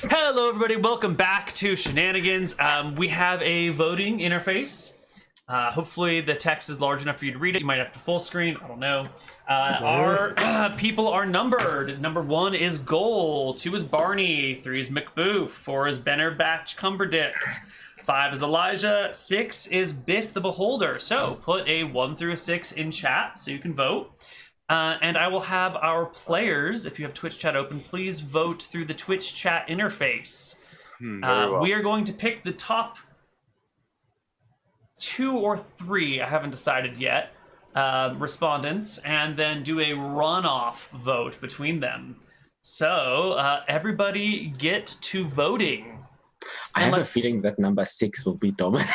Hello, everybody. Welcome back to Shenanigans. We have a voting interface. Hopefully, the text is large enough for you to read it. You might have to full screen. I don't know. Our people are numbered. Number 1 is Goal. 2 is Barney. 3 is McBoof. 4 is Benner Batch Cumberdict. 5 is Elijah. 6 is Biff the Beholder. So put a 1 through a 6 in chat so you can vote. And I will have our players, if you have Twitch chat open, please vote through the Twitch chat interface. Well. We are going to pick the top 2 or 3, I haven't decided yet, respondents, and then do a runoff vote between them. So, everybody get to voting. I have a feeling that number 6 will be dominant.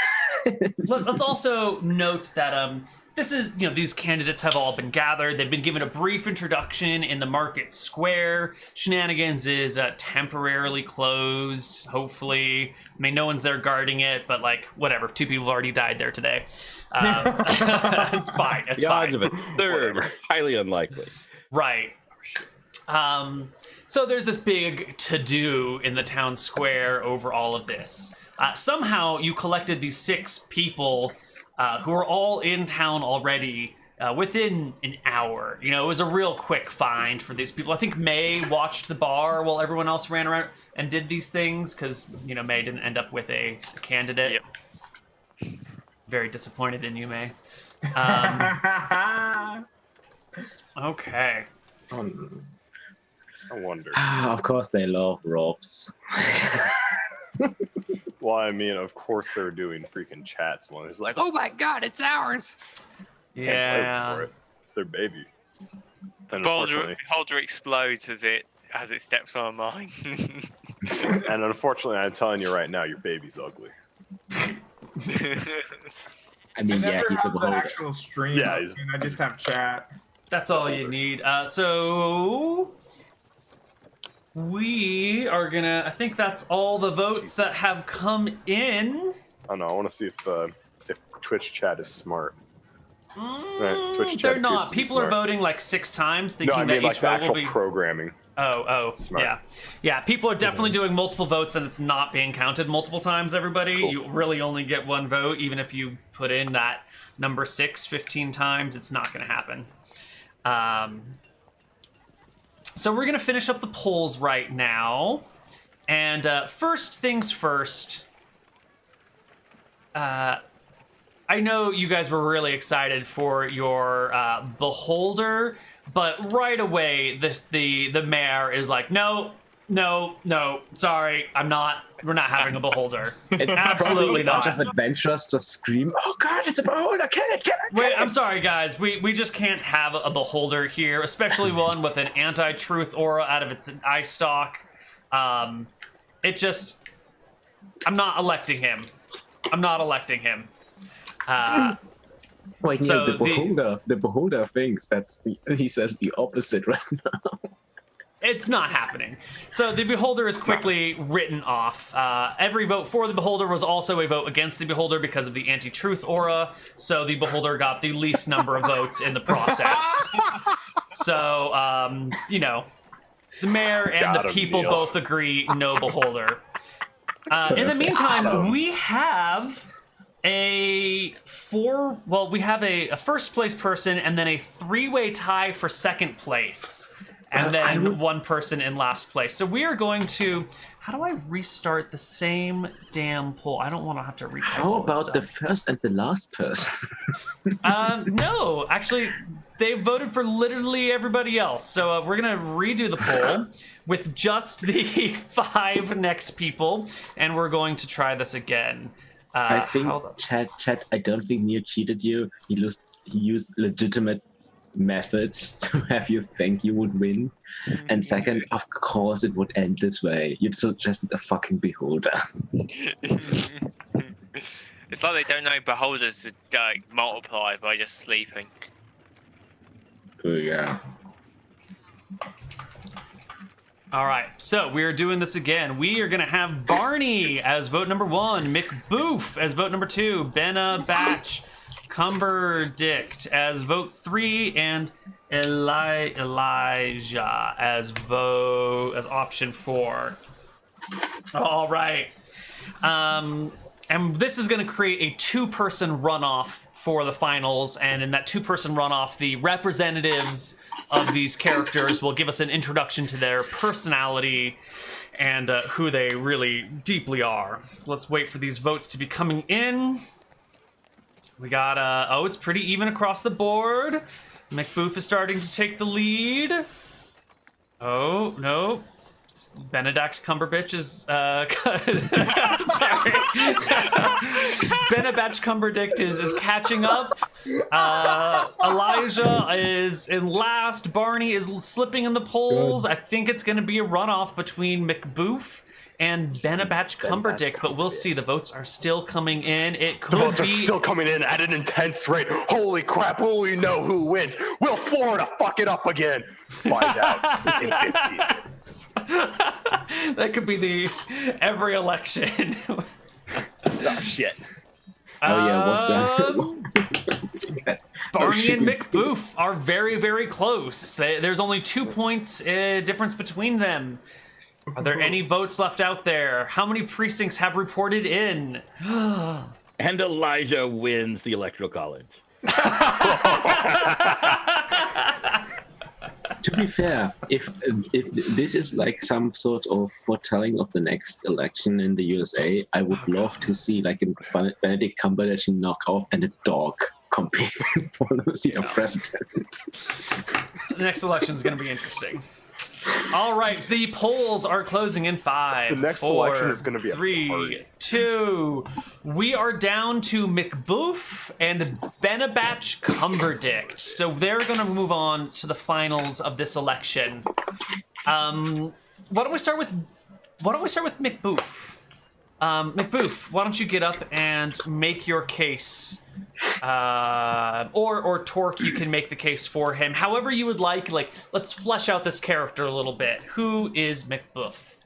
Let's also note that this is, these candidates have all been gathered. They've been given a brief introduction in the market square. Shenanigans is temporarily closed, hopefully. I mean, no one's there guarding it, but, whatever. 2 people have already died there today. It's fine. It's fine. The odds of a third, highly unlikely. Right. So there's this big to-do in the town square over all of this. Somehow you collected these 6 people who are all in town already within an hour. It was a real quick find for these people. I think May watched the bar while everyone else ran around and did these things because, May didn't end up with a candidate. Yep. Very disappointed in you, May. Okay. I wonder. Of course they love robs. Well, I mean, of course they're doing freaking chats. One is like, oh my god, it's ours. Yeah. Can't play for it. It's their baby. And Beholder explodes as it steps on a mine. And unfortunately, I'm telling you right now, your baby's ugly. I mean, yeah, he's a beholder. Actual stream. Yeah, I just have chat. That's all you need. So we are gonna. I think that's all the votes that have come in. Oh no, I want to see if Twitch chat is smart. Right, Twitch chat They're appears not. to be People are smart. voting 6 times, thinking No, I mean that like each the vote actual will be. programming. Oh, Smart. yeah. People are definitely doing multiple votes, and it's not being counted multiple times. Everybody, Cool. You really only get 1 vote, even if you put in that number 6 15 times. It's not going to happen. So we're going to finish up the polls right now. And first things first, I know you guys were really excited for your beholder, but right away the mayor is like, no, sorry, we're not having a beholder. It's Absolutely probably a bunch not. of adventurers just scream, oh god, it's a beholder, kill it. Wait, I'm sorry, guys. We just can't have a beholder here, especially one with an anti-truth aura out of its eye stalk. I'm not electing him. Wait, So the beholder thinks he says the opposite right now. It's not happening. So the beholder is quickly written off. Every vote for the beholder was also a vote against the beholder because of the anti-truth aura. So the beholder got the least number of votes in the process. So, the mayor and the people Neal. both agree no beholder. In the meantime, we have a first place person and then a 3-way tie for second place. And then 1 person in last place. So we are going to... How do I restart the same damn poll? I don't want to have to retype How all this about the stuff. first and the last person? No, actually, they voted for literally everybody else. So we're going to redo the poll with just the 5 next people. And we're going to try this again. I think, chat, I don't think Neal cheated you. He used legitimate methods to have you think you would win, and second, of course it would end this way. You suggested a fucking beholder. It's like they don't know beholders multiply by just sleeping. Oh yeah. All right, so we're doing this again. We are going to have Barney as vote number 1, McBoof as vote number 2, Benna Batch Cumberdict as vote 3, and Elijah as option 4. All right. And this is going to create a two-person runoff for the finals, and in that two-person runoff, the representatives of these characters will give us an introduction to their personality and who they really deeply are. So let's wait for these votes to be coming in. We got, it's pretty even across the board. McBoof is starting to take the lead. Oh, no. Benedict Cumberbatch is, sorry. Benedict Cumberdict is catching up. Elijah is in last. Barney is slipping in the polls. Good. I think it's going to be a runoff between McBoof and Benedict Cumberdict, but we'll see. The votes are still coming in. It could The votes are still coming in at an intense rate. Holy crap, will we know who wins? Will Florida fuck it up again? Find out in 15 minutes. That could be the every election. Oh, shit. Oh, yeah, Barney and McBoof are very, very close. There's only 2 points difference between them. Are there any votes left out there? How many precincts have reported in? And Elijah wins the Electoral College. To be fair, if this is like some sort of foretelling of the next election in the USA, I would love to see like a Benedict Cumberbatch knockoff and a dog compete for the seat of president. The next election is going to be interesting. All right, the polls are closing in 5. The next 4, election is going to be 3, 2. We are down to McBoof and Benedict Cumberdict. So they're going to move on to the finals of this election. Why don't we start with McBoof? McBoof, why don't you get up and make your case? Or Torque, you can make the case for him. However you would like. Like, let's flesh out this character a little bit. Who is McBoof?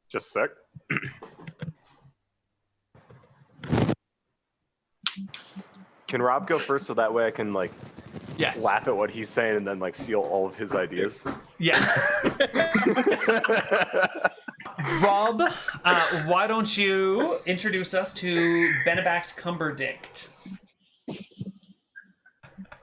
Just a sec. Can Rob go first so that way I can like Yes. laugh at what he's saying and then like steal all of his ideas? Yes. Rob, why don't you introduce us to Benedict Cumberdict?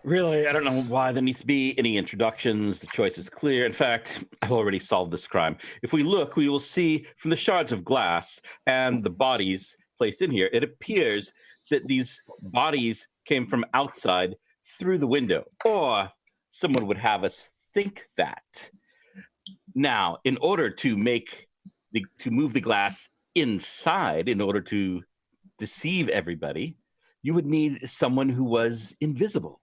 Really, I don't know why there needs to be any introductions. The choice is clear. In fact, I've already solved this crime. If we look, we will see from the shards of glass and the bodies placed in here, it appears that these bodies came from outside through the window, or someone would have us think that. Now, in order to move the glass inside, in order to deceive everybody, you would need someone who was invisible.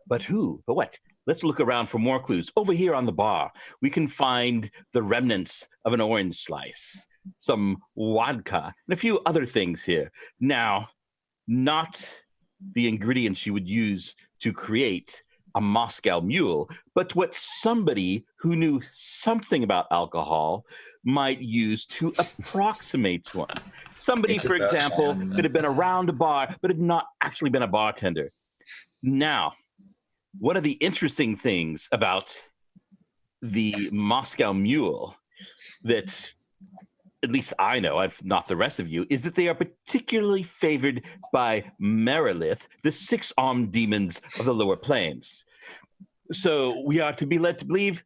But who? But what? Let's look around for more clues. Over here on the bar, we can find the remnants of an orange slice, some vodka, and a few other things here. Now, not the ingredients you would use to create a Moscow Mule, but what somebody who knew something about alcohol might use to approximate one. Somebody, for example, could have been around a bar, but had not actually been a bartender. Now, one of the interesting things about the Moscow Mule that at least I know, not the rest of you, is that they are particularly favored by Merilith, the 6-armed demons of the lower planes. So we are to be led to believe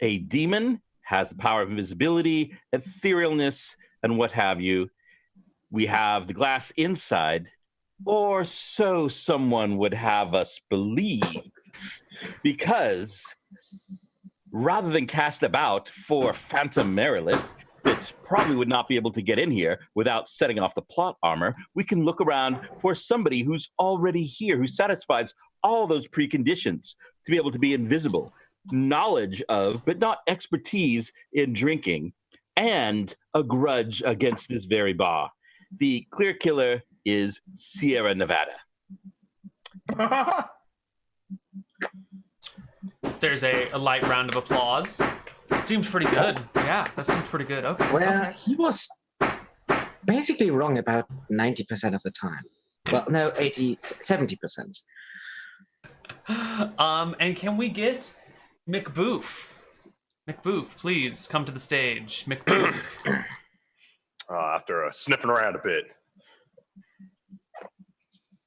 a demon has the power of invisibility, etherealness, and what have you. We have the glass inside, or so someone would have us believe. Because rather than cast about for Phantom Merilith, that probably would not be able to get in here without setting off the plot armor, we can look around for somebody who's already here, who satisfies all those preconditions to be able to be invisible, knowledge of, but not expertise in drinking, and a grudge against this very bar. The clear killer is Sierra Nevada. There's a light round of applause. That seems pretty good. Yeah, that seems pretty good. Okay. Well, okay. he was basically wrong about 90% of the time. Well, no, 70%. And can we get McBoof. McBoof, please come to the stage. McBoof. After sniffing around a bit,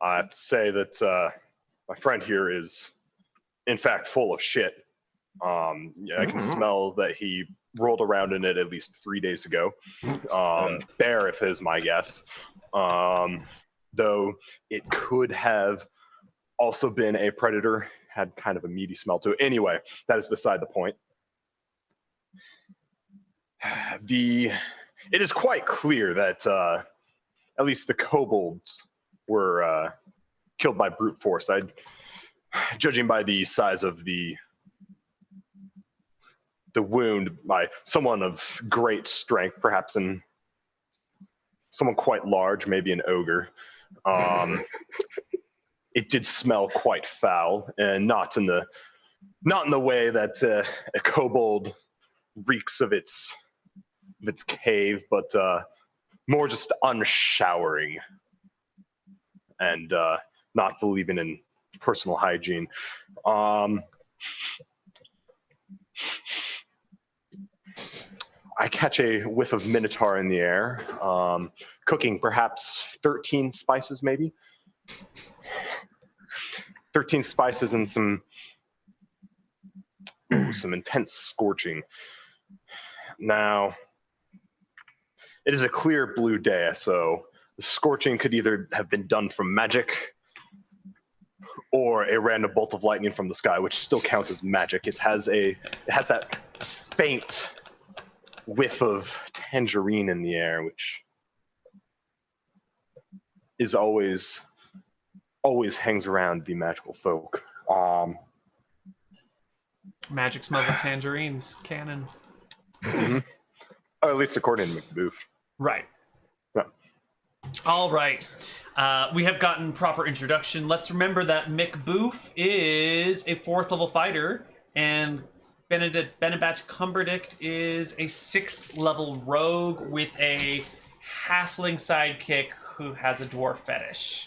I have to say that my friend here is, in fact, full of shit. Yeah, I can smell that he rolled around in it at least 3 days ago. Bear, if is my guess. Though it could have also been a predator, had kind of a meaty smell to it. Anyway, that is beside the point. It is quite clear that at least the kobolds were killed by brute force. Judging by the size of the wound, by someone of great strength, perhaps someone quite large, maybe an ogre. It did smell quite foul, and not in the way that a kobold reeks of its cave, but more just unshowering and not believing in personal hygiene. I catch a whiff of minotaur in the air, cooking perhaps 13 spices, maybe. 13 spices and some intense scorching. Now, it is a clear blue day, so the scorching could either have been done from magic or a random bolt of lightning from the sky, which still counts as magic. It has that faint whiff of tangerine in the air, which is always hangs around the magical folk. Magic smells like tangerines. Canon. Mm-hmm. Or at least according to McBoof. Right. Yeah. All right. We have gotten proper introduction. Let's remember that McBoof is a 4th level fighter, and Benebatch Cumberdict is a 6th level rogue with a halfling sidekick who has a dwarf fetish.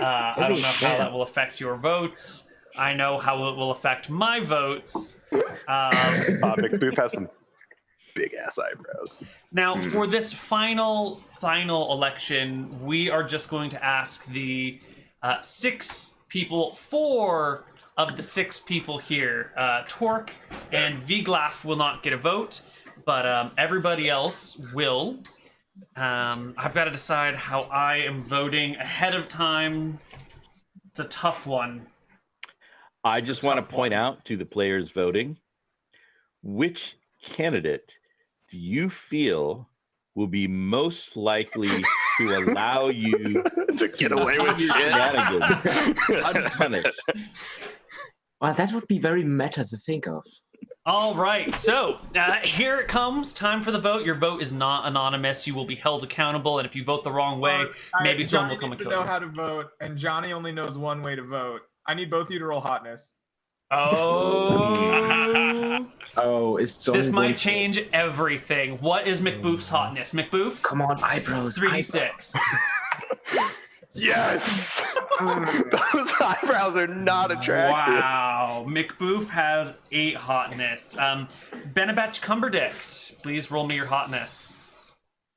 I don't know how that will affect your votes. I know how it will affect my votes. McBoof has some big ass eyebrows. Now, for this final election, we are just going to ask the 6 people. 4 of the 6 people here, Torque and Viglaf, will not get a vote, but everybody else will. I've got to decide how I am voting ahead of time. It's a tough one. I just want to point out to the players voting, which candidate do you feel will be most likely to allow you to get away with shenanigans unpunished? Well, that would be very meta to think of. All right, so here it comes. Time for the vote. Your vote is not anonymous. You will be held accountable, and if you vote the wrong way, maybe someone will come and kill you. Johnny needs to know how to vote, and Johnny only knows one way to vote. I need both of you to roll hotness. Oh. Oh, is John This might change everything. What is McBoof's hotness? McBoof? Come on, eyebrows. 3d6. Yes! Those eyebrows are not attractive. Wow. McBoof has 8 hotness. Benebatch Cumberdict, please roll me your hotness.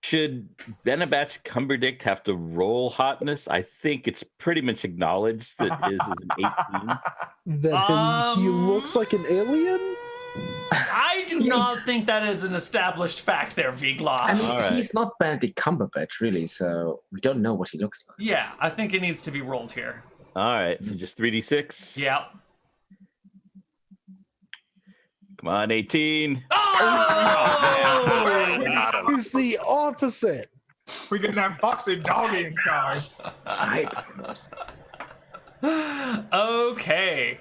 Should Benebatch Cumberdict have to roll hotness? I think it's pretty much acknowledged that his is an 18. He looks like an alien? I do not think that is an established fact there, Viglaf. I mean, All he's not Benedict Cumberbatch, really, so we don't know what he looks like. Yeah, I think it needs to be rolled here. All right, so just 3d6. Yeah. Come on, 18. Oh! It's the opposite. We can have Foxy Doggy in charge. Eyebrows. Okay.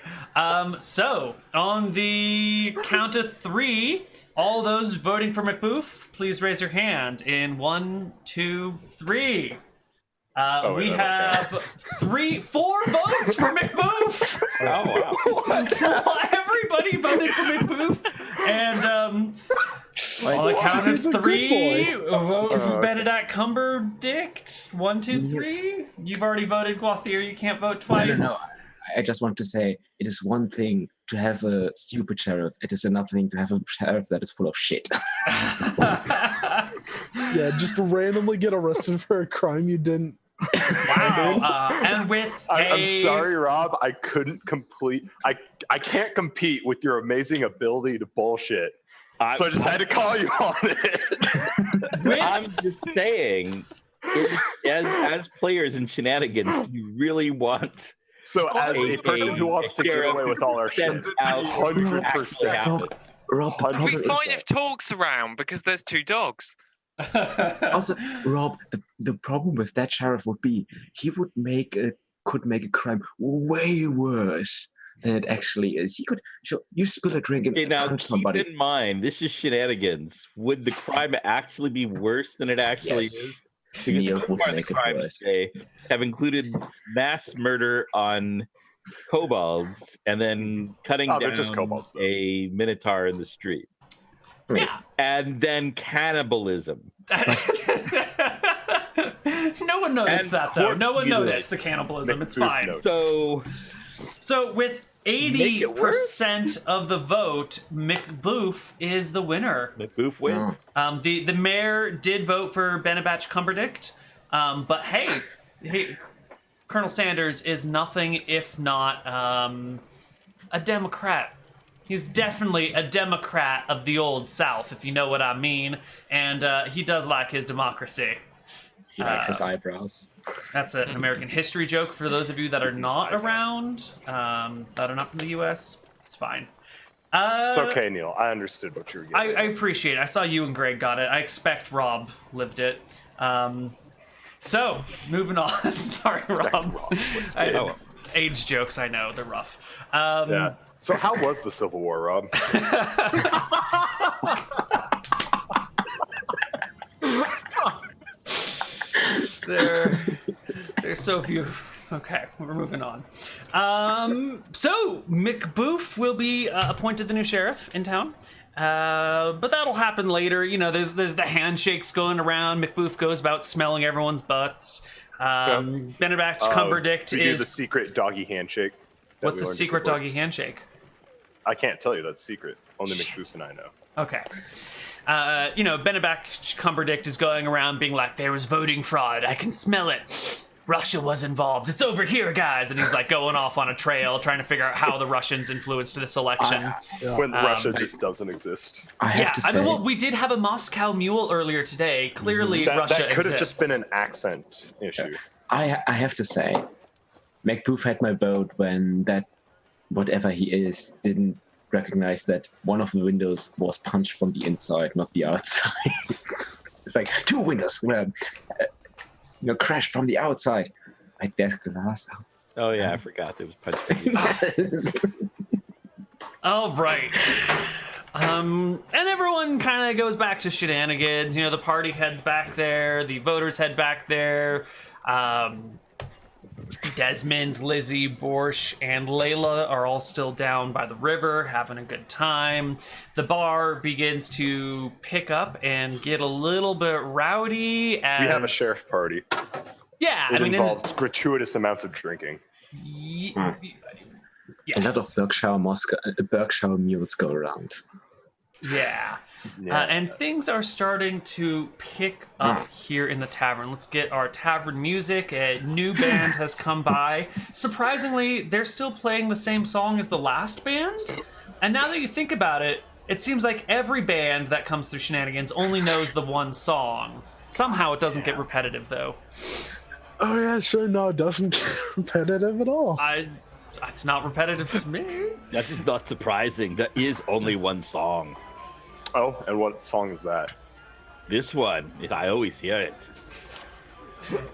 So on the count of 3, all those voting for McBoof, please raise your hand. In 1, 2, 3. We have 4 votes for McBoof. Oh, wow. Everybody voted for McBoof, and on the count He's of a good 3, boy. vote for Benedict Cumberdict. 1, 2, 3. You've already voted, Guathier. You can't vote twice. No. I just want to say it is one thing to have a stupid sheriff. It is another thing to have a sheriff that is full of shit. Yeah, just randomly get arrested for a crime you didn't. Wow. And with I'm sorry, Rob. I couldn't complete. I can't compete with your amazing ability to bullshit. So I just had to call you on it. I'm just saying, as players in Shenanigans, you really want. So as a person who wants to get away with all our shit, 100%. Rob, the We problem is find if talks around because there's 2 dogs. also, Rob, the problem with that sheriff would be he could make a crime way worse than it actually is. He could you spill a drink and now punch keep somebody. in mind, this is Shenanigans. Would the crime actually be worse than it actually Yes. is? Neal Because would the make it crimes worse. today have included mass murder on kobolds and then cutting Oh, they're just down kobolds, though. a minotaur in the street. Yeah. And then cannibalism. No one noticed And that, though. No one corpse noticed the cannibalism. It's Booth fine. noticed. So So with 80% of the vote, McBoof is the winner. McBoof wins. The mayor did vote for Benabach Cumberdict, but hey, Colonel Sanders is nothing if not a Democrat. He's definitely a Democrat of the old South, if you know what I mean, and he does like his democracy. He likes his eyebrows. That's an American history joke for those of you that are not around, that are not from the U.S. It's fine. It's okay, Neal. I understood what you were getting. I appreciate it. I saw you and Greg got it. I expect Rob lived it. So, moving on. Sorry, Rob. Age jokes, I know. They're rough. Yeah. So how was the Civil War, Rob? There's so few. Okay, we're moving on. So McBoof will be appointed the new sheriff in town. But that'll happen later. You know, there's the handshakes going around. McBoof goes about smelling everyone's butts. Benabach Cumberdict We do is. the secret doggy handshake. that What's we the learned secret before. doggy handshake? I can't tell you. That's secret. Only Shit. McBooth and I know. Okay. You know, Benabach Cumberdict is going around being like, there was voting fraud. I can smell it. Russia was involved. It's over here, guys. And he's like going off on a trail trying to figure out how the Russians influenced this election. When Russia just doesn't exist. I have to say, I mean, well, we did have a Moscow Mule earlier today. Clearly, That Russia could have just been exists. an accent issue. I have to say, McBoof had my vote when that whatever he is didn't recognize that one of the windows was punched from the inside, not the outside. It's like 2 windows crashed from the outside. My desk glass. Oh yeah, I forgot there was punch. All right. And everyone kind of goes back to Shenanigans. You know, the party heads back there. The voters head back there. Desmond, Lizzie, Borsch, and Layla are all still down by the river having a good time. The bar begins to pick up and get a little bit rowdy as... We have a sheriff party. Yeah, It I mean... involves gratuitous amounts of drinking. Yes. A lot of Berkshire mules go around. Yeah. Yeah. And things are starting to pick up here in the tavern. Let's get our tavern music. A new band has come by. Surprisingly, they're still playing the same song as the last band. And now that you think about it, it seems like every band that comes through Shenanigans only knows the one song. Somehow it doesn't get repetitive, though. Oh yeah, sure. No, it doesn't get repetitive at all. It's not repetitive to me. That's just not surprising. There is only one song. Oh, and what song is that? This one, I always hear it.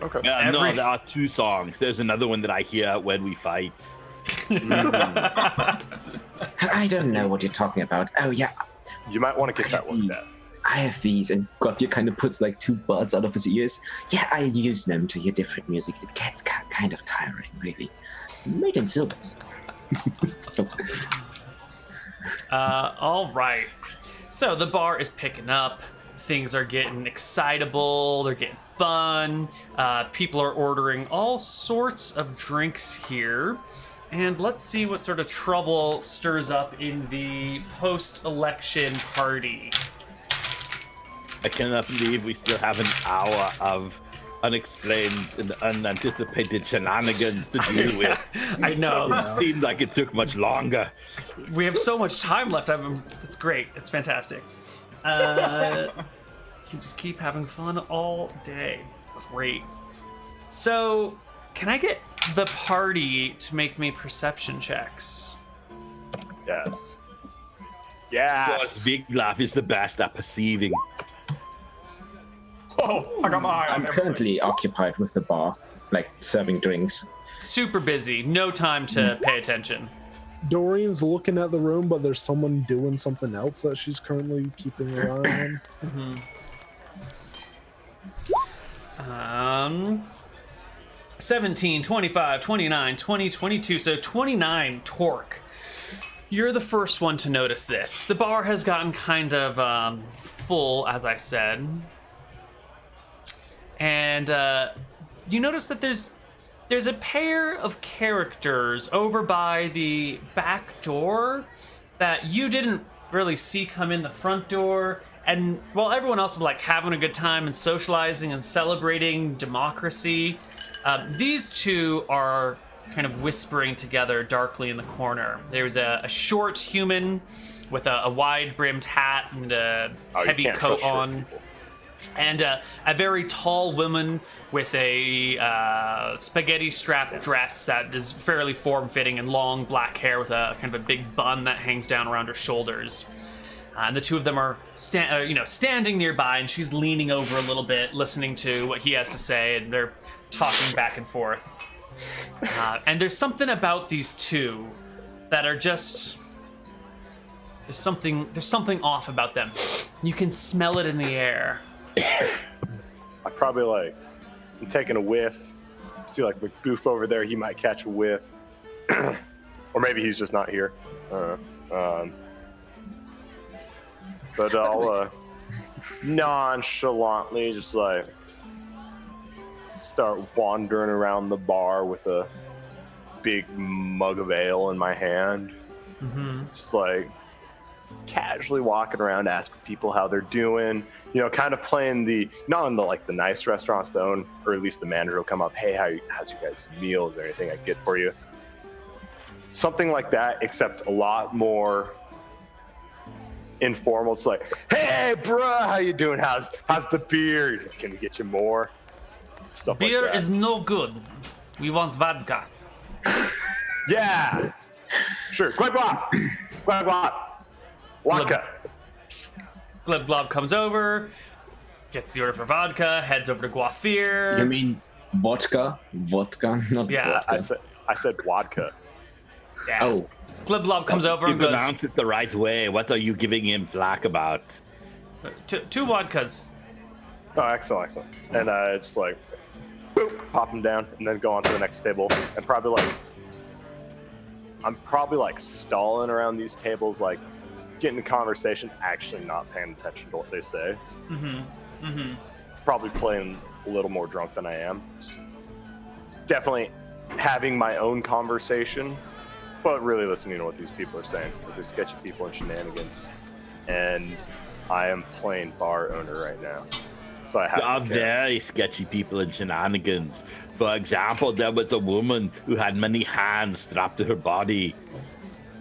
Okay. No, there are 2 songs. There's another one that I hear when we fight. I don't know what you're talking about. Oh yeah, You might want to get that looked at. I have these, and Gothia kind of puts like 2 buds out of his ears. Yeah, I use them to hear different music. It gets kind of tiring, really. Made in silver. All right. So the bar is picking up. Things are getting excitable. They're getting fun. People are ordering all sorts of drinks here. And let's see what sort of trouble stirs up in the post-election party. I cannot believe we still have an hour of unexplained and unanticipated shenanigans to deal with. I know. It seemed like it took much longer. We have so much time left. It's great. It's fantastic. You can just keep having fun all day. Great. So, can I get the party to make me perception checks? Yes. Yes, Yes. Big Laugh is the best at perceiving. Oh, I got my eye on I'm him. currently occupied with the bar, like serving drinks. Super busy. No time to pay attention. Doreen's looking at the room, but there's someone doing something else that she's currently keeping her eye on. 17, 25, 29, 20, 22. So 29 torque. You're the first one to notice this. The bar has gotten kind of full, as I said. And you notice that there's a pair of characters over by the back door that you didn't really see come in the front door. And while everyone else is like having a good time and socializing and celebrating democracy, these two are kind of whispering together darkly in the corner. There's a short human with a wide-brimmed hat and a heavy can't coat trust short on. people. And a very tall woman with a spaghetti strap dress that is fairly form-fitting and long black hair with a kind of a big bun that hangs down around her shoulders. And the two of them are standing nearby, and she's leaning over a little bit, listening to what he has to say, and they're talking back and forth. And there's something about these two that are just... There's something off about them. You can smell it in the air. I probably I'm taking a whiff. See McBoof over there, he might catch a whiff. Or maybe he's just not here. But I'll nonchalantly just start wandering around the bar with a big mug of ale in my hand. Mm-hmm. Just casually walking around asking people how they're doing, kind of playing not in the nice restaurants though, or at least the manager will come up, hey, how's you guys' meal? Is there anything I can get for you? Something like that, except a lot more informal. It's hey bruh, how you doing? How's the beer? Can we get you more? Stuff Beer like that. is no good. We want vodka. Yeah, sure. Gleb glob. Vodka. Glib Glob comes over, gets the order for vodka, heads over to Guafir. You mean vodka? Vodka, not Yeah, vodka. I said vodka. Yeah. Oh, Glib Glob comes over You and goes, pronounce it the right way. What are you giving him flack about? two vodkas. Oh, excellent. And just boop, pop them down, and then go on to the next table. And I'm probably stalling around these tables, getting a conversation, actually not paying attention to what they say. Probably playing a little more drunk than I am. Just definitely having my own conversation, but really listening to what these people are saying, because they're sketchy people and shenanigans. And I am playing bar owner right now, so I There are have to care. very sketchy people in shenanigans. For example, there was a woman who had many hands strapped to her body.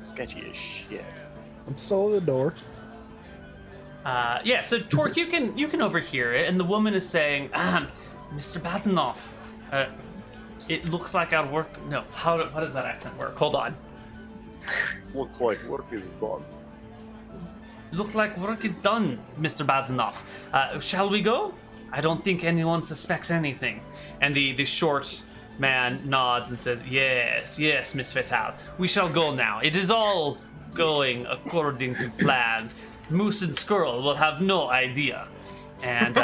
Sketchy as shit. I'm still at the door. So Torque, you can overhear it, and the woman is saying, Mr. Badenoff, it looks like our work. No, how does that accent work? Hold on. Looks like work is done. Look like work is done, Mr. Badenoff. Shall we go? I don't think anyone suspects anything. And the short man nods and says, yes, Miss Fatal. We shall go now. It is all going according to plans. Moose and Squirrel will have no idea. And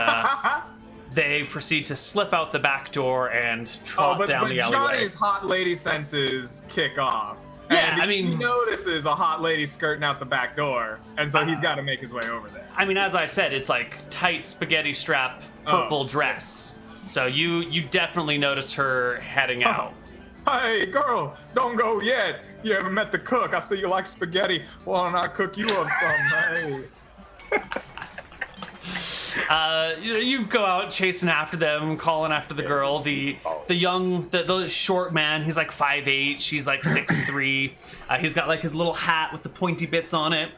they proceed to slip out the back door and trot but down the alleyway. Johnny's hot lady senses kick off. Yeah, And I mean- he notices a hot lady skirting out the back door, and so he's got to make his way over there. I mean, as I said, it's tight spaghetti strap, purple dress. So you definitely notice her heading out. Hey, girl, don't go yet. You haven't met the cook. I see you like spaghetti. Why don't I cook you up something? Hey. You go out chasing after them, calling after the girl. The short man. He's like 5'8". She's like 6'3". He's got like his little hat with the pointy bits on it,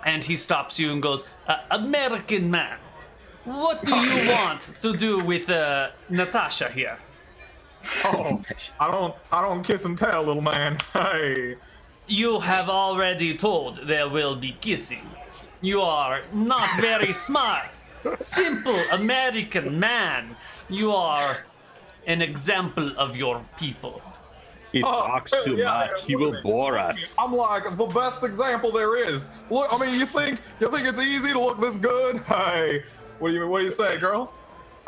and he stops you and goes, "American man, what do you want to do with Natasha here?" Oh, I don't kiss and tell, little man. Hey. You have already told there will be kissing. You are not very smart. Simple American man. You are an example of your people. He talks too much. He will bore us. I'm like the best example there is. Look, I mean, you think it's easy to look this good? Hey, what do you say, girl?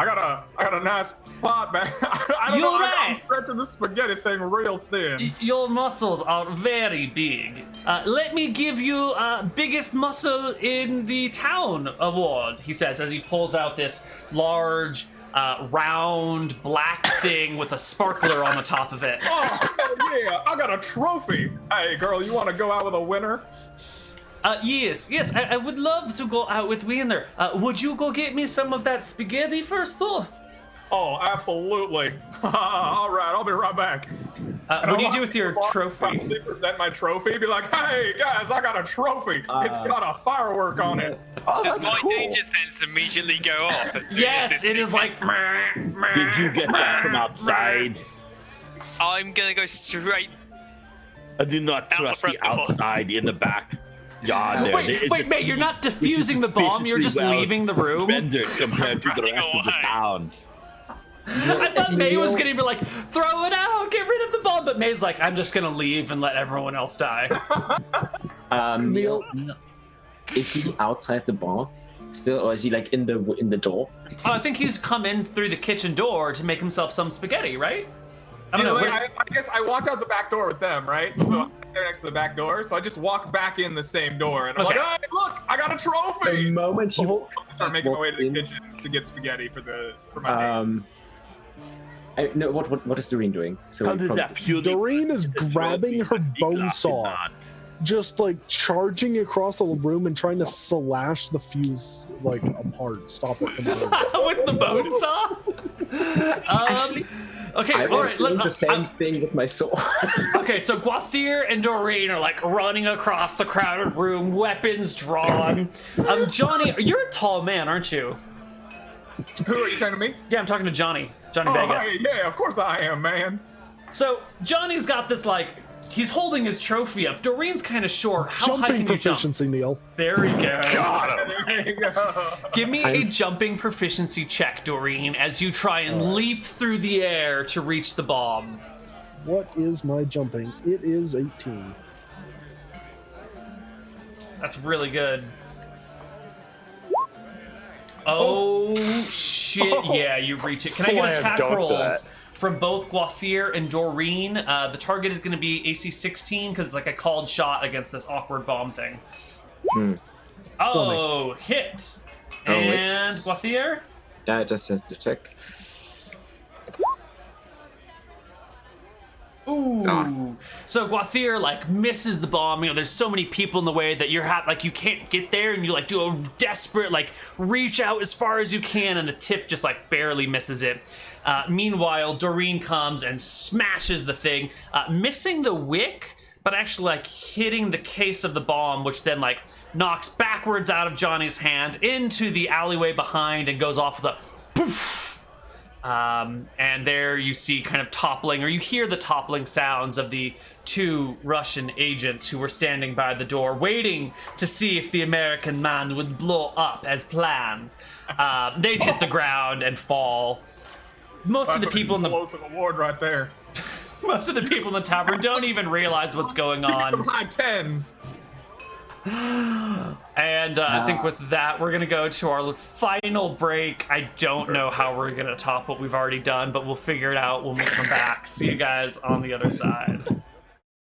I got a nice pot back. I don't know. I'm stretching this spaghetti thing real thin. Your muscles are very big. Let me give you biggest muscle in the town award, he says as he pulls out this large, round, black thing with a sparkler on the top of it. Oh, yeah, I got a trophy. Hey, girl, you want to go out with a winner? Yes, I would love to go out with winner. Would you go get me some of that spaghetti first, though? Oh, absolutely. All right, I'll be right back. What do you do with your trophy? Present my trophy. Be like, hey guys, I got a trophy. It's got a firework on it. Oh, Does that's my cool. danger sense immediately go off? Yes, it is like. Did you get that from outside? I'm gonna go straight. I do not trust the front door. outside in the back. Yonder. Wait, mate, you're not defusing the bomb, you're just leaving the room? Rendered compared to the rest of the town. I thought May was gonna be like, throw it out, get rid of the bomb, but May's like, I'm just gonna leave and let everyone else die. Neal, is he outside the bar still, or is he like in the door? I think he's come in through the kitchen door to make himself some spaghetti, right? I don't know. Like, I guess I walked out the back door with them, right? So I'm there next to the back door. So I just walk back in the same door, and I'm like, hey, look, I got a trophy. The moment you start making my way to the kitchen to get spaghetti for my name. No, what is Doreen doing? So How did that feel? Doreen is grabbing her bone saw, just like charging across the room and trying to slash the fuse like apart. Stop it from going. With the bone saw? Actually, okay, I was alright. doing the same thing with my sword. Okay, so Guathir and Doreen are like running across the crowded room, weapons drawn. Johnny, you're a tall man, aren't you? Who are you talking to me? Yeah, I'm talking to Johnny Oh, Vegas. hey, yeah, of course I am, man. So Johnny's got this like, he's holding his trophy up. Doreen's kind of short. How high Jumping can you jump? proficiency, Neal. There we go. Got him. There you go. Give me a jumping proficiency check, Doreen, as you try and leap through the air to reach the bomb. What is my jumping? It is 18. That's really good. Oh, shit. Yeah, you reach it. Can I get Slam attack dunk rolls that. from both Guathir and Doreen? The target is going to be AC 16 because it's like a called shot against this awkward bomb thing. Oh, hit. Oh, wait. And Guathir? Yeah, it just has to check. Ooh. So Guathir like misses the bomb. You know, there's so many people in the way that you're like you can't get there, and you like do a desperate like reach out as far as you can, and the tip just like barely misses it. Meanwhile, Doreen comes and smashes the thing, missing the wick, but actually like hitting the case of the bomb, which then like knocks backwards out of Johnny's hand into the alleyway behind and goes off with a poof. And there you see kind of toppling, or you hear the toppling sounds of the two Russian agents who were standing by the door waiting to see if the American man would blow up as planned. They'd hit the ground and fall. Most of the people in the explosive award right there. most of the people in the tavern don't even realize what's going on. High tens. And I think with that, we're going to go to our final break. I don't know how we're going to top what we've already done, but we'll figure it out when we come back. See you guys on the other side.